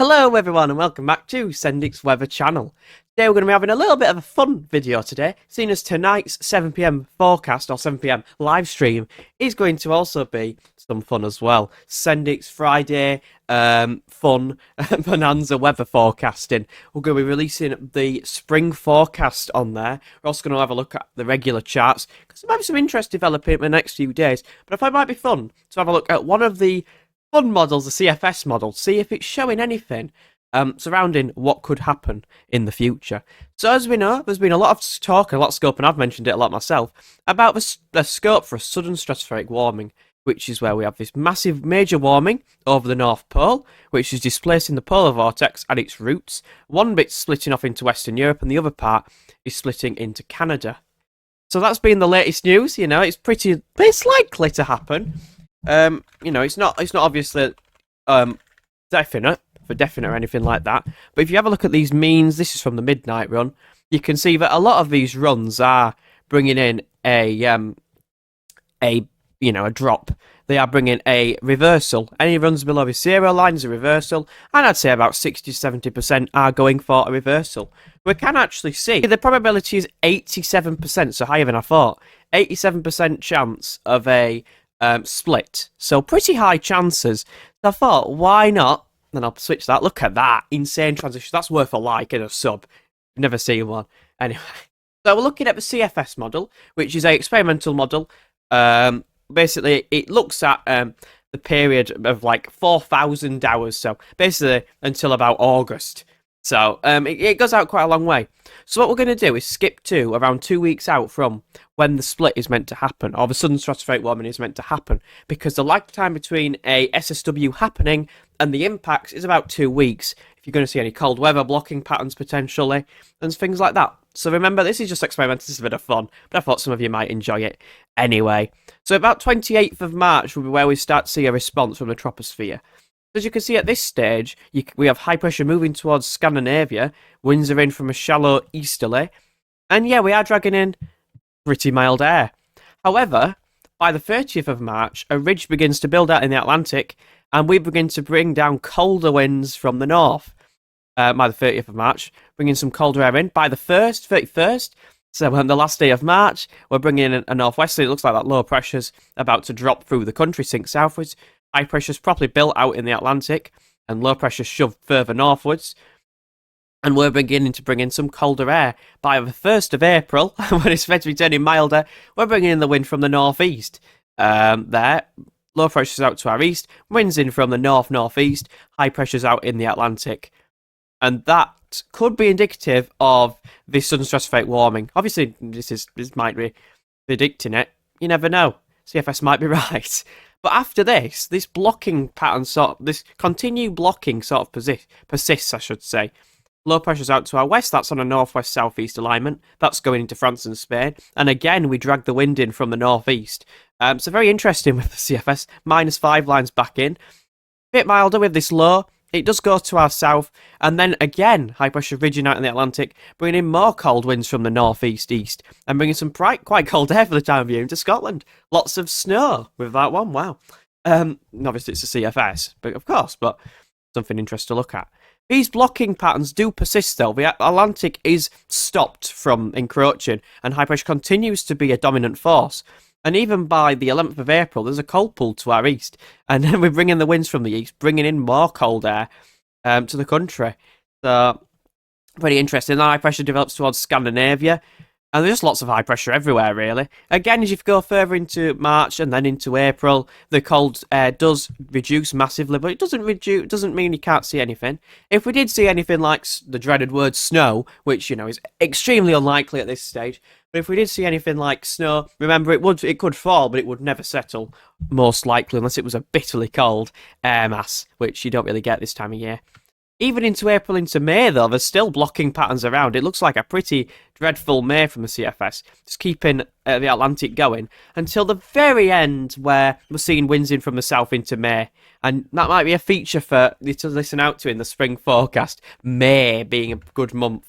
Hello everyone and welcome back to Sendik's Weather channel. Today we're going to be having a little bit of a fun video today, seeing as tonight's 7 PM forecast or 7 PM live stream is going to also be some fun as well. Sendik's Friday fun bonanza weather forecasting. We're going to be releasing the spring forecast on there. We're also going to have a look at the regular charts because there might be some interest developing in the next few days. But I thought it might be fun to have a look at one of the fun models, the CFS model, see if it's showing anything surrounding what could happen in the future. So as we know, there's been a lot of talk, a lot of scope, and I've mentioned it a lot myself, about the scope for a sudden stratospheric warming, which is where we have this massive major warming over the North Pole, which is displacing the polar vortex at its roots. One bit's splitting off into Western Europe, and the other part is splitting into Canada. So that's been the latest news. You know, it's likely to happen. It's not obviously definite or anything like that. But if you have a look at these means, this is from the midnight run. You can see that a lot of these runs are bringing in a drop. They are bringing a reversal. Any runs below the 0 line is a reversal, and I'd say about 60-70% are going for a reversal. We can actually see the probability is 87%, so higher than I thought. 87% chance of a split, so pretty high chances. So I thought, why not? Then I'll switch that. Look at that insane transition. That's worth a like and a sub. Never seen one. Anyway, so we're looking at the CFS model, which is a experimental model. Basically, it looks at the period of like 4,000 hours. So basically until about August. So it goes out quite a long way. So what we're going to do is skip to around 2 weeks out from when the split is meant to happen, or the sudden stratospheric warming is meant to happen, because the lag time between a SSW happening and the impacts is about 2 weeks. If you're going to see any cold weather blocking patterns potentially, and things like that. So remember, this is just experimental, this is a bit of fun, but I thought some of you might enjoy it anyway. So about 28th of March will be where we start to see a response from the troposphere. As you can see at this stage, we have high pressure moving towards Scandinavia, winds are in from a shallow easterly, and yeah, we are dragging in pretty mild air. However, by the 30th of March, a ridge begins to build out in the Atlantic, and we begin to bring down colder winds from the north. By the 30th of March, bringing some colder air in. By the 31st, so on the last day of March, we're bringing in a northwesterly. It looks like that low pressure's about to drop through the country, sink southwards. High pressure's properly built out in the Atlantic, and low pressure shoved further northwards. And we're beginning to bring in some colder air. By the 1st of April, when it's meant to be turning milder, we're bringing in the wind from the northeast. There, low pressure's out to our east, winds in from the northeast, high pressure's out in the Atlantic. And that could be indicative of this sudden stratospheric warming. Obviously, this might be predicting it. You never know. CFS might be right. But after this blocking pattern this continued blocking sort of persists, I should say. Low pressure's out to our west, that's on a northwest-southeast alignment. That's going into France and Spain. And again, we drag the wind in from the northeast. So very interesting with the CFS. -5 lines back in. Bit milder with this low. It does go to our south. And then again, high pressure ridging out in the Atlantic, bringing in more cold winds from the northeast-east. And bringing some quite cold air for the time of year into Scotland. Lots of snow with that one, wow. Obviously it's a CFS, but of course, but something interesting to look at. These blocking patterns do persist though. The Atlantic is stopped from encroaching and high pressure continues to be a dominant force. And even by the 11th of April, there's a cold pull to our east. And then we bring in the winds from the east, bringing in more cold air to the country. So, pretty interesting. The high pressure develops towards Scandinavia. And there's just lots of high pressure everywhere, really. Again, as you go further into March and then into April, the cold air does reduce massively, but it doesn't mean you can't see anything. If we did see anything like the dreaded word snow, which, you know, is extremely unlikely at this stage, but if we did see anything like snow, remember, it could fall, but it would never settle, most likely, unless it was a bitterly cold air mass, which you don't really get this time of year. Even into April, into May, though, there's still blocking patterns around. It looks like a pretty dreadful May from the CFS, just keeping the Atlantic going until the very end, where we're seeing winds in from the south into May. And that might be a feature for you to listen out to in the spring forecast, May being a good month.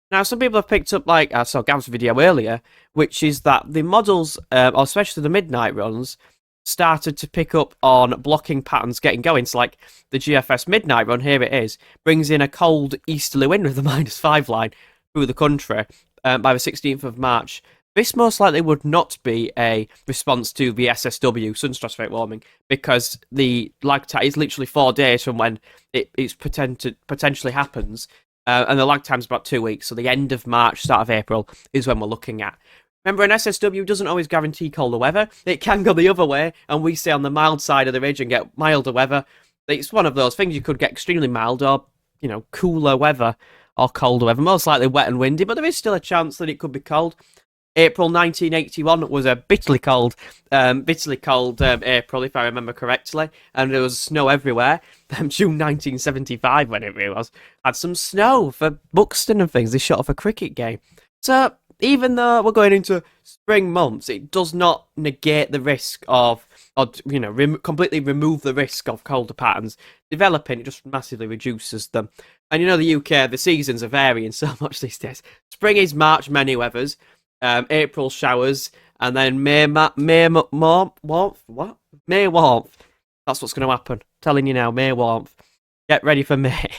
Now, some people have picked up, like I saw Gav's video earlier, which is that the models, or especially the midnight runs, started to pick up on blocking patterns getting going. So like the GFS midnight run, here it is, brings in a cold easterly wind with the -5 line through the country by the 16th of March. This most likely would not be a response to the SSW, sudden stratospheric warming, because the lag time is literally 4 days from when it's potentially happens, and the lag time is about 2 weeks. So the end of March, start of April is when we're looking at. Remember, an SSW doesn't always guarantee colder weather. It can go the other way, and we stay on the mild side of the ridge and get milder weather. It's one of those things. You could get extremely mild or, cooler weather or colder weather. Most likely wet and windy, but there is still a chance that it could be cold. April 1981 was a bitterly cold April, if I remember correctly, and there was snow everywhere. June 1975, when it really was, had some snow for Buxton and things. They shot off a cricket game. So even though we're going into spring months, it does not negate the risk of, or completely remove the risk of colder patterns developing. It just massively reduces them. And the UK, the seasons are varying so much these days. Spring is March, many weathers. April showers, and then May warmth. What? May warmth. That's what's going to happen. I'm telling you now, May warmth. Get ready for May.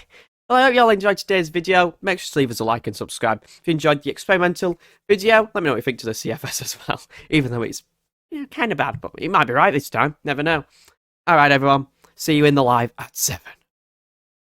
Well, I hope you all enjoyed today's video. Make sure to leave us a like and subscribe. If you enjoyed the experimental video, let me know what you think to the CFS as well. Even though it's kind of bad, but it might be right this time. Never know. All right, everyone. See you in the live at 7.